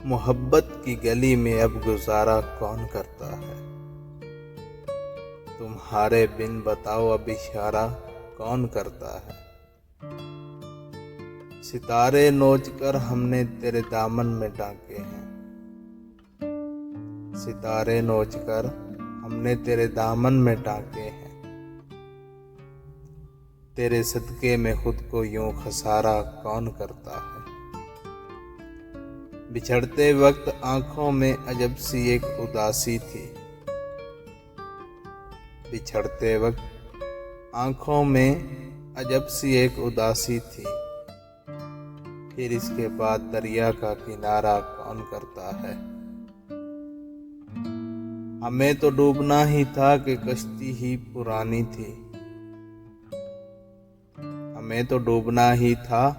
मोहब्बत की गली में अब गुजारा कौन करता है। तुम्हारे बिन बताओ अब इशारा कौन करता है। सितारे नोच कर हमने तेरे दामन में टांके हैं। सितारे नोच कर हमने तेरे दामन में टांके हैं। तेरे सदके में खुद को यूं खसारा कौन करता है। बिछड़ते वक्त आंखों में अजब सी एक उदासी थी। बिछड़ते वक्त आंखों में अजब सी एक उदासी थी। फिर इसके बाद दरिया का किनारा कौन करता है। हमें तो डूबना ही था कि कश्ती ही पुरानी थी। हमें तो डूबना ही था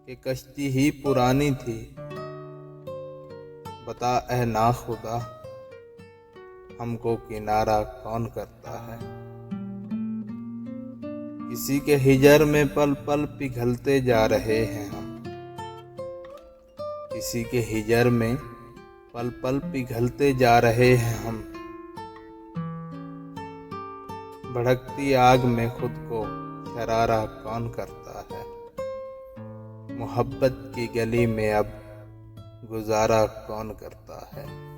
कि कश्ती ही पुरानी थी। बता ऐ नाखुदा हमको किनारा कौन करता है। किसी के हिजर में पल पल पिघलते जा रहे हैं हम। किसी के हिजर में पल पल पिघलते जा रहे हैं हम। भड़कती आग में खुद को शरारा कौन करता है। मोहब्बत की गली में अब गुजारा कौन करता है।